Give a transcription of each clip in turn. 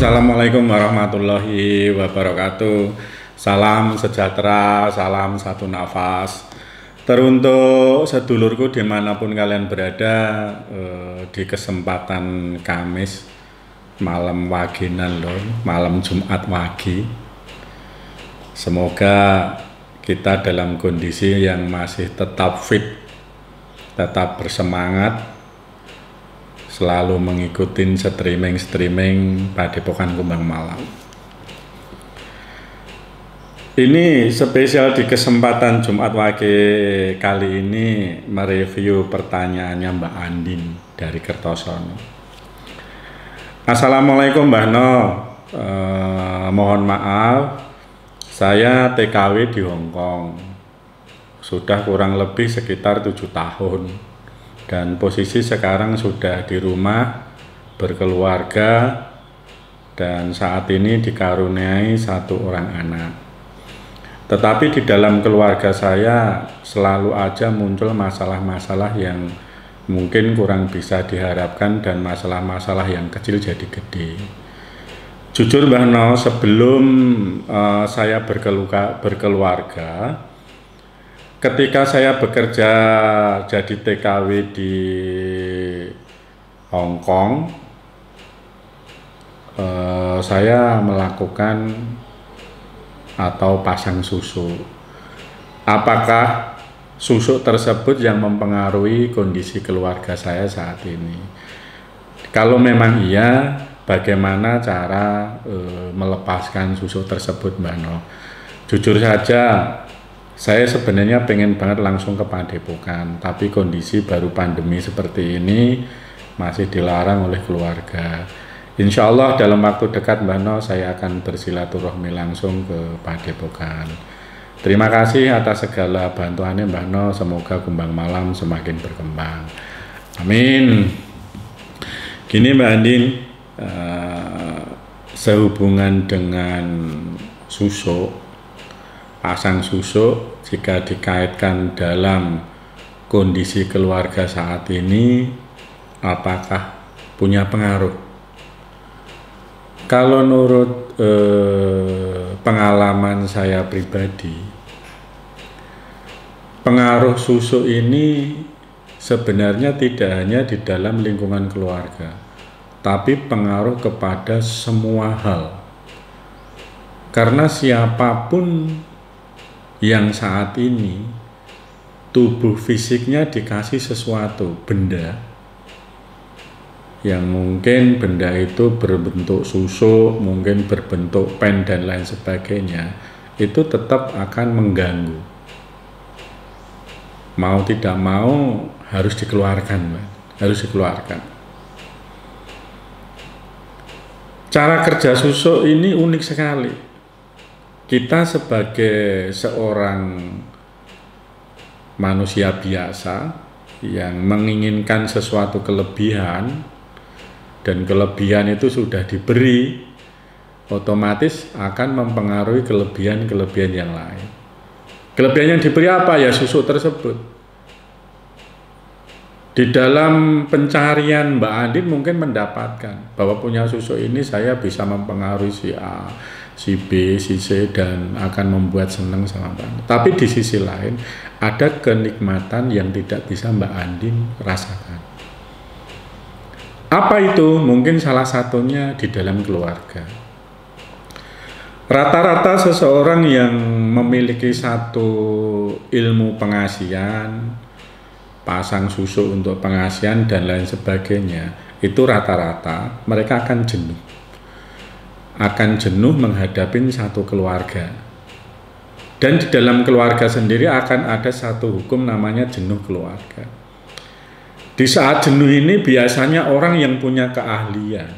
Assalamualaikum warahmatullahi wabarakatuh. Salam sejahtera, salam satu nafas. Teruntuk sedulurku dimanapun kalian berada, di kesempatan Kamis malam waginan loh, malam Jumat wagi. Semoga kita dalam kondisi yang masih tetap fit, tetap bersemangat, selalu mengikuti streaming Padepokan Kumbang Malam. Ini spesial di kesempatan Jumat Wage kali ini mereview pertanyaannya Mbak Andin dari Kertosono. Assalamualaikum Mbak No, mohon maaf, saya TKW di Hong Kong, sudah kurang lebih sekitar 7 tahun. Dan posisi sekarang sudah di rumah, berkeluarga, dan saat ini dikaruniai 1 orang anak. Tetapi di dalam keluarga saya selalu aja muncul masalah-masalah yang mungkin kurang bisa diharapkan dan masalah-masalah yang kecil jadi gede. Jujur Mbak No, sebelum saya berkeluarga, ketika saya bekerja jadi TKW di Hong Kong, saya melakukan atau pasang susu. Apakah susu tersebut yang mempengaruhi kondisi keluarga saya saat ini? Kalau memang iya, bagaimana cara melepaskan susu tersebut Mbak No? Jujur saja, saya sebenarnya pengen banget langsung ke Padepokan, tapi kondisi baru pandemi seperti ini masih dilarang oleh keluarga. Insya Allah dalam waktu dekat Mbak No, saya akan bersilaturahmi langsung ke Padepokan. Terima kasih atas segala bantuannya Mbak No, semoga Kumbang Malam semakin berkembang. Amin. Gini Mbak Andin, sehubungan dengan susu, pasang susu, jika dikaitkan dalam kondisi keluarga saat ini, apakah punya pengaruh? Kalau menurut pengalaman saya pribadi, pengaruh susu ini sebenarnya tidak hanya di dalam lingkungan keluarga, tapi pengaruh kepada semua hal. Karena siapapun yang saat ini tubuh fisiknya dikasih sesuatu benda yang mungkin benda itu berbentuk susu, mungkin berbentuk pen dan lain sebagainya, itu tetap akan mengganggu. Mau tidak mau harus dikeluarkan, harus dikeluarkan. Cara kerja susu ini unik sekali. Kita sebagai seorang manusia biasa yang menginginkan sesuatu kelebihan, dan kelebihan itu sudah diberi, otomatis akan mempengaruhi kelebihan-kelebihan yang lain. Kelebihan yang diberi apa? Ya susu tersebut. Di dalam pencarian Mbak Andin mungkin mendapatkan bahwa punya susu ini saya bisa mempengaruhi si A, si B, si C, dan akan membuat senang sama Mbak Andin. Tapi di sisi lain ada kenikmatan yang tidak bisa Mbak Andin rasakan. Apa itu? Mungkin salah satunya di dalam keluarga. Rata-rata seseorang yang memiliki satu ilmu pengasihan, pasang susu untuk pengasihan dan lain sebagainya, itu rata-rata mereka akan jenuh. Akan jenuh menghadapi satu keluarga. Dan di dalam keluarga sendiri akan ada satu hukum namanya jenuh keluarga. Di saat jenuh ini biasanya orang yang punya keahlian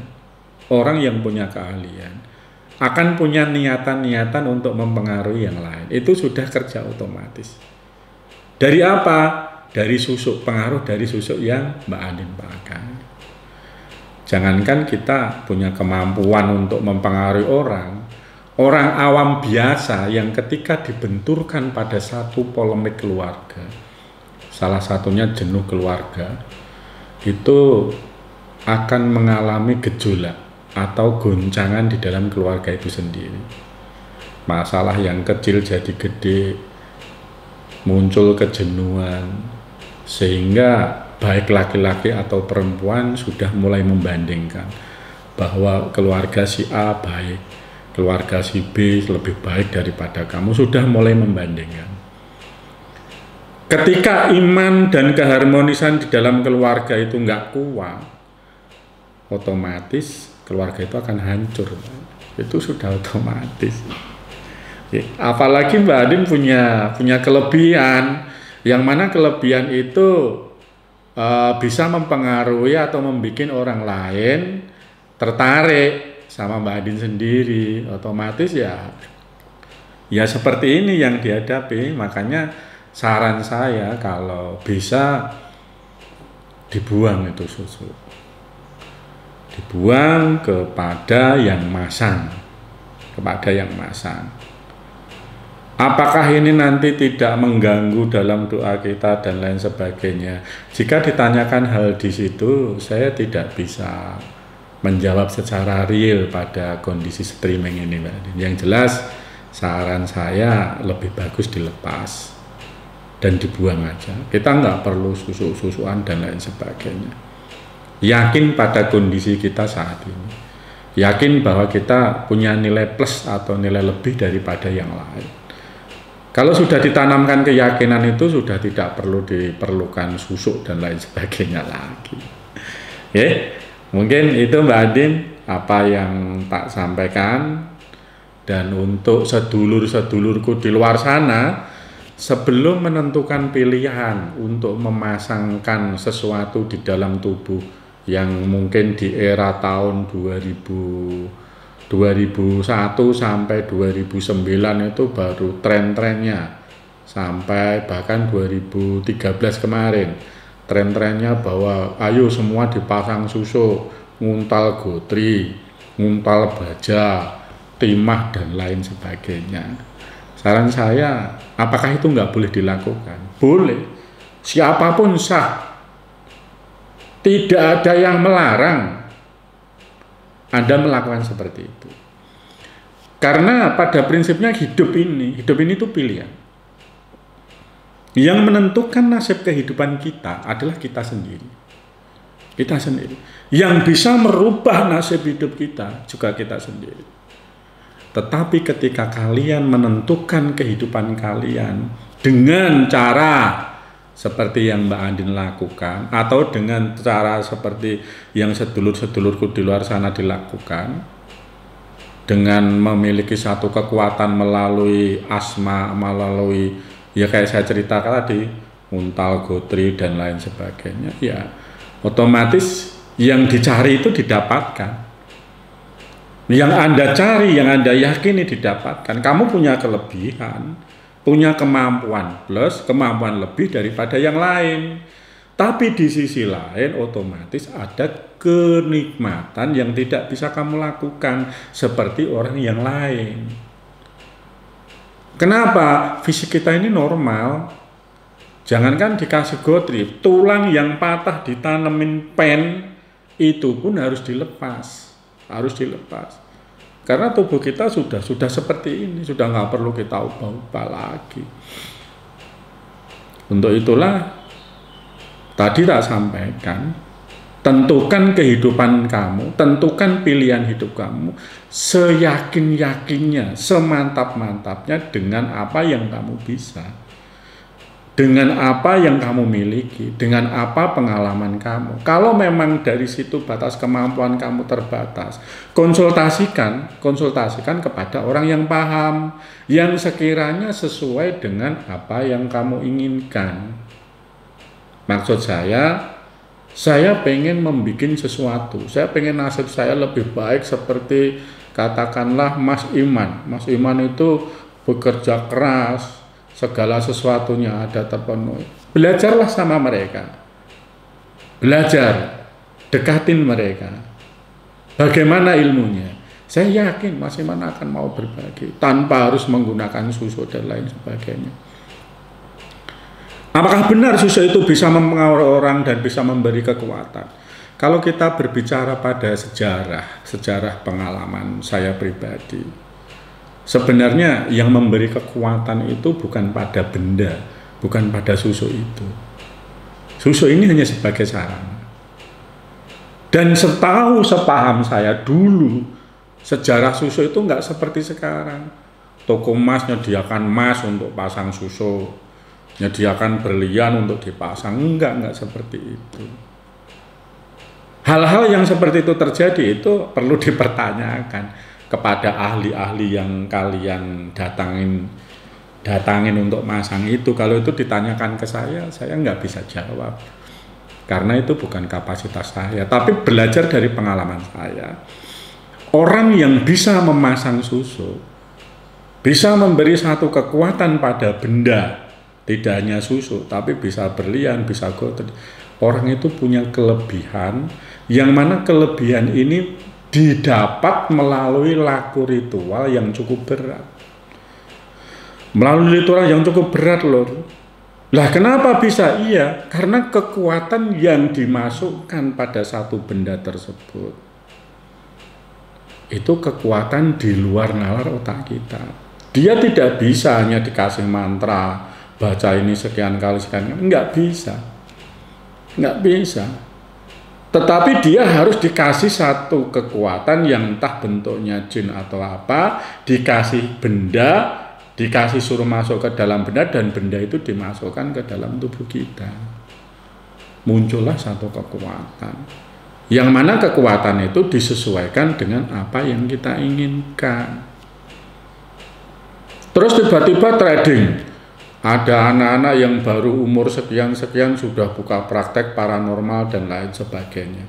akan punya niatan-niatan untuk mempengaruhi yang lain. Itu sudah kerja otomatis. Dari apa? Dari susu, pengaruh dari susu yang Mbak Andin pakai. Jangankan kita punya kemampuan untuk mempengaruhi orang awam biasa yang ketika dibenturkan pada satu polemik keluarga, salah satunya jenuh keluarga, itu akan mengalami gejolak. atau goncangan di dalam keluarga itu sendiri. Masalah yang kecil jadi gede, muncul kejenuhan, sehingga baik laki-laki atau perempuan sudah mulai membandingkan bahwa keluarga si A baik, keluarga si B lebih baik daripada kamu, sudah mulai membandingkan. Ketika iman dan keharmonisan di dalam keluarga itu nggak kuat, otomatis keluarga itu akan hancur. Itu sudah otomatis. Apalagi Mbak Adin punya kelebihan, yang mana kelebihan itu bisa mempengaruhi atau membuat orang lain tertarik sama Mbak Adin sendiri. Otomatis ya seperti ini yang dihadapi. Makanya saran saya kalau bisa dibuang itu susu, dibuang kepada yang masang, Apakah ini nanti tidak mengganggu dalam doa kita dan lain sebagainya? Jika ditanyakan hal di situ, saya tidak bisa menjawab secara real pada kondisi streaming ini, Mbak Adin. Yang jelas saran saya lebih bagus dilepas dan dibuang aja. Kita nggak perlu susu-susuan dan lain sebagainya. Yakin pada kondisi kita saat ini. Yakin bahwa kita punya nilai plus atau nilai lebih daripada yang lain. Kalau sudah ditanamkan keyakinan itu, sudah tidak perlu diperlukan susuk dan lain sebagainya lagi. Mungkin itu Mbak Adin apa yang tak sampaikan. Dan untuk sedulur-sedulurku di luar sana, sebelum menentukan pilihan untuk memasangkan sesuatu di dalam tubuh yang mungkin di era tahun 2001 sampai 2009 itu baru tren-trennya, sampai bahkan 2013 kemarin tren-trennya bahwa ayo semua dipasang susuk, nguntal gotri, nguntal baja, timah dan lain sebagainya. Saran saya, apakah itu nggak boleh dilakukan? Boleh, siapapun sah, tidak ada yang melarang Anda melakukan seperti itu. Karena pada prinsipnya hidup ini itu pilihan. Yang menentukan nasib kehidupan kita adalah kita sendiri. Kita sendiri. Yang bisa merubah nasib hidup kita juga kita sendiri. Tetapi ketika kalian menentukan kehidupan kalian dengan cara seperti yang Mbak Andin lakukan, atau dengan cara seperti yang sedulur-sedulurku di luar sana dilakukan, dengan memiliki satu kekuatan melalui asma, melalui ya kayak saya ceritakan tadi, untal, gotri dan lain sebagainya, ya otomatis yang dicari itu didapatkan. Yang Anda cari, yang Anda yakini didapatkan. Kamu punya kelebihan, punya kemampuan plus, kemampuan lebih daripada yang lain. Tapi di sisi lain otomatis ada kenikmatan yang tidak bisa kamu lakukan seperti orang yang lain. Kenapa? Fisik kita ini normal. Jangankan dikasih gotri, tulang yang patah ditanemin pen itu pun harus dilepas. Karena tubuh kita sudah seperti ini, sudah nggak perlu kita ubah-ubah lagi. Untuk itulah tadi tak sampaikan, tentukan kehidupan kamu, tentukan pilihan hidup kamu seyakin-yakinnya, semantap-mantapnya dengan apa yang kamu bisa, dengan apa yang kamu miliki, dengan apa pengalaman kamu. Kalau memang dari situ batas kemampuan kamu terbatas, konsultasikan kepada orang yang paham, yang sekiranya sesuai dengan apa yang kamu inginkan. Maksud saya pengen membuat sesuatu, saya pengen nasib saya lebih baik seperti katakanlah Mas Iman. Mas Iman itu bekerja keras, segala sesuatunya ada terpenuhi. Belajarlah sama mereka. Belajar, dekatin mereka. Bagaimana ilmunya? Saya yakin Mas Iman akan mau berbagi tanpa harus menggunakan susu dan lain sebagainya. Apakah benar susu itu bisa mempengaruhi orang dan bisa memberi kekuatan? Kalau kita berbicara pada sejarah pengalaman saya pribadi, sebenarnya yang memberi kekuatan itu bukan pada benda, bukan pada susu itu. Susu ini hanya sebagai sarana. Dan sepaham saya dulu, sejarah susu itu nggak seperti sekarang. Toko emas nyediakan emas untuk pasang susu, nyediakan berlian untuk dipasang, enggak seperti itu. Hal-hal yang seperti itu terjadi itu perlu dipertanyakan kepada ahli-ahli yang kalian datangin untuk masang itu. Kalau itu ditanyakan ke saya nggak bisa jawab. Karena itu bukan kapasitas saya, tapi belajar dari pengalaman saya. Orang yang bisa memasang susu, bisa memberi satu kekuatan pada benda, tidak hanya susu, tapi bisa berlian, bisa gold. Orang itu punya kelebihan, yang mana kelebihan ini didapat melalui laku ritual yang cukup berat. Melalui ritual yang cukup berat loh. Lah kenapa bisa? Iya, karena kekuatan yang dimasukkan pada satu benda tersebut itu kekuatan di luar nalar otak kita. Dia tidak bisa hanya dikasih mantra, baca ini sekian kali, enggak bisa. Nggak bisa. Tetapi dia harus dikasih satu kekuatan yang entah bentuknya jin atau apa, dikasih benda, dikasih suruh masuk ke dalam benda, dan benda itu dimasukkan ke dalam tubuh kita. Muncullah satu kekuatan. Yang mana kekuatan itu disesuaikan dengan apa yang kita inginkan. Terus tiba-tiba trading. Ada anak-anak yang baru umur sekian-sekian sudah buka praktek paranormal dan lain sebagainya.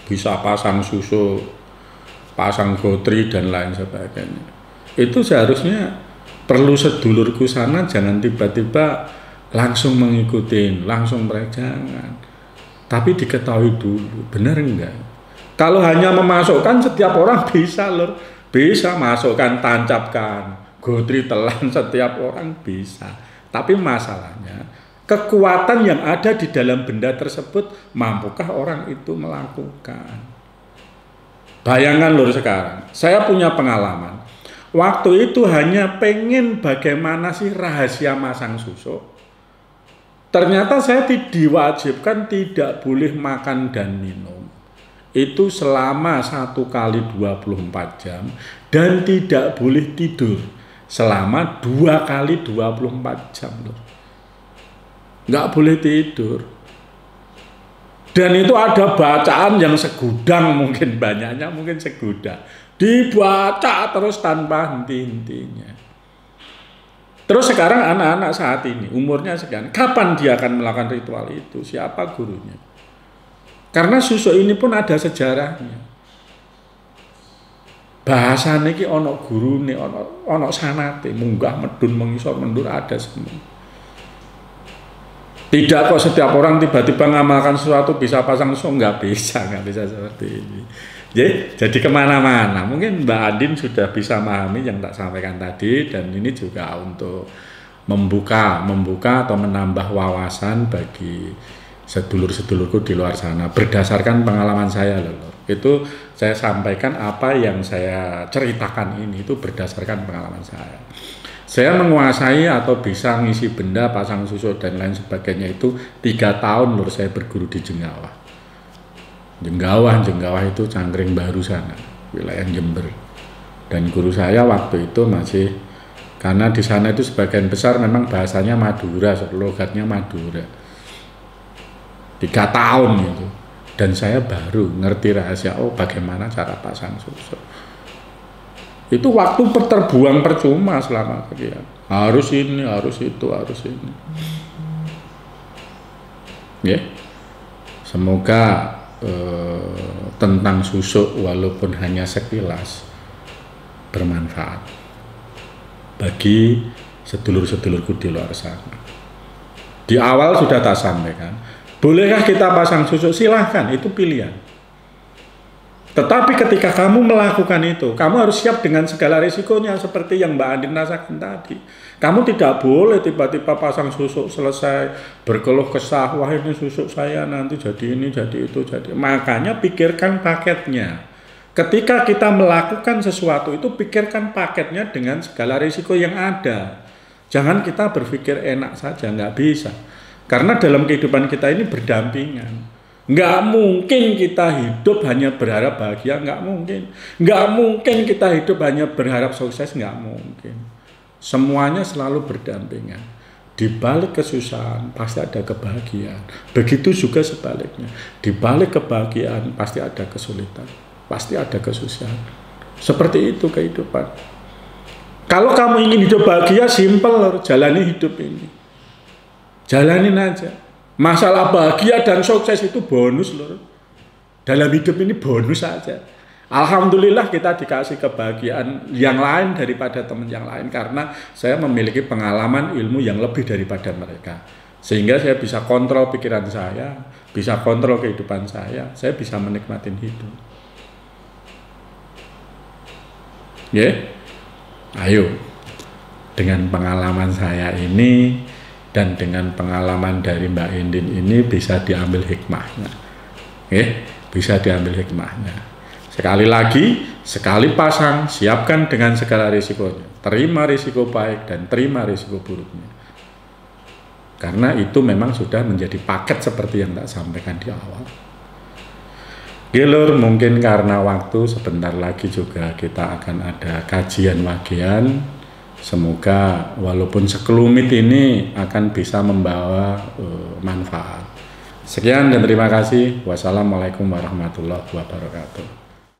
Bisa pasang susu, pasang gotri dan lain sebagainya. Itu seharusnya perlu sedulurku sana jangan tiba-tiba langsung mengikuti, langsung jangan. Tapi diketahui dulu, benar enggak? Kalau hanya memasukkan, setiap orang bisa lur, bisa masukkan, tancapkan. Gotri telan setiap orang bisa, tapi masalahnya kekuatan yang ada di dalam benda tersebut mampukah orang itu melakukan? Bayangkan lur sekarang, saya punya pengalaman. Waktu itu hanya pengen bagaimana sih rahasia masang susu. Ternyata saya diwajibkan tidak boleh makan dan minum. Itu selama 1 kali 24 jam dan tidak boleh tidur selama 2 kali 24 jam loh. Nggak boleh tidur. Dan itu ada bacaan yang segudang, mungkin banyaknya, mungkin segudang. Dibaca terus tanpa henti-hentinya. Terus sekarang anak-anak saat ini, umurnya sekian, kapan dia akan melakukan ritual itu? Siapa gurunya? Karena susu ini pun ada sejarahnya. Bahasa niki ono guru nih, ono sanate, munggah medun mengisor mendur ada semua. Tidak kok setiap orang tiba-tiba ngamalkan sesuatu bisa pasang susu, nggak bisa seperti ini. Jadi kemana-mana. Mungkin Mbak Andin sudah bisa memahami yang tak sampaikan tadi, dan ini juga untuk membuka atau menambah wawasan bagi sedulur-sedulurku di luar sana berdasarkan pengalaman saya loh. Itu saya sampaikan apa yang saya ceritakan ini itu berdasarkan pengalaman saya. Saya menguasai atau bisa ngisi benda, pasang susu dan lain sebagainya itu 3 tahun lur saya berguru di Jenggawah. Jenggawah itu Cangkring Baru sana, wilayah Jember. Dan guru saya waktu itu masih, karena di sana itu sebagian besar memang bahasanya Madura, logatnya Madura. 3 tahun gitu. Dan saya baru ngerti rahasia, bagaimana cara pasang susu. Itu waktu terbuang percuma selama sekian. Harus ini, harus itu, harus ini. Ya. Semoga tentang susu walaupun hanya sekilas bermanfaat bagi sedulur-sedulurku di luar sana. Di awal sudah tak sampaikan, bolehkah kita pasang susu? Silahkan, itu pilihan. Tetapi ketika kamu melakukan itu, kamu harus siap dengan segala risikonya seperti yang Mbak Andin rasakan tadi. Kamu tidak boleh tiba-tiba pasang susuk selesai berkeluh kesah, wah ini susuk saya nanti jadi ini, jadi itu, jadi. Makanya pikirkan paketnya. Ketika kita melakukan sesuatu itu pikirkan paketnya dengan segala risiko yang ada. Jangan kita berpikir enak saja, nggak bisa. Karena dalam kehidupan kita ini berdampingan. Nggak mungkin kita hidup hanya berharap bahagia, nggak mungkin. Nggak mungkin kita hidup hanya berharap sukses, nggak mungkin. Semuanya selalu berdampingan. Di balik kesusahan pasti ada kebahagiaan. Begitu juga sebaliknya. Di balik kebahagiaan pasti ada kesulitan, pasti ada kesusahan. Seperti itu kehidupan. Kalau kamu ingin hidup bahagia, simpel loh, jalani hidup ini. Jalanin aja. Masalah bahagia dan sukses itu bonus loh. Dalam hidup ini bonus saja. Alhamdulillah kita dikasih kebahagiaan yang lain daripada teman yang lain. Karena saya memiliki pengalaman ilmu yang lebih daripada mereka. Sehingga saya bisa kontrol pikiran saya, bisa kontrol kehidupan saya bisa menikmati hidup. Ya? Ayo, dengan pengalaman saya ini dan dengan pengalaman dari Mbak Indin ini bisa diambil hikmahnya. Bisa diambil hikmahnya. Sekali lagi, sekali pasang, siapkan dengan segala risikonya. Terima risiko baik dan terima risiko buruknya. Karena itu memang sudah menjadi paket seperti yang tak sampaikan di awal. Lur, mungkin karena waktu sebentar lagi juga kita akan ada kajian wagian. Semoga walaupun sekelumit ini akan bisa membawa manfaat. Sekian dan terima kasih. Wassalamualaikum warahmatullahi wabarakatuh.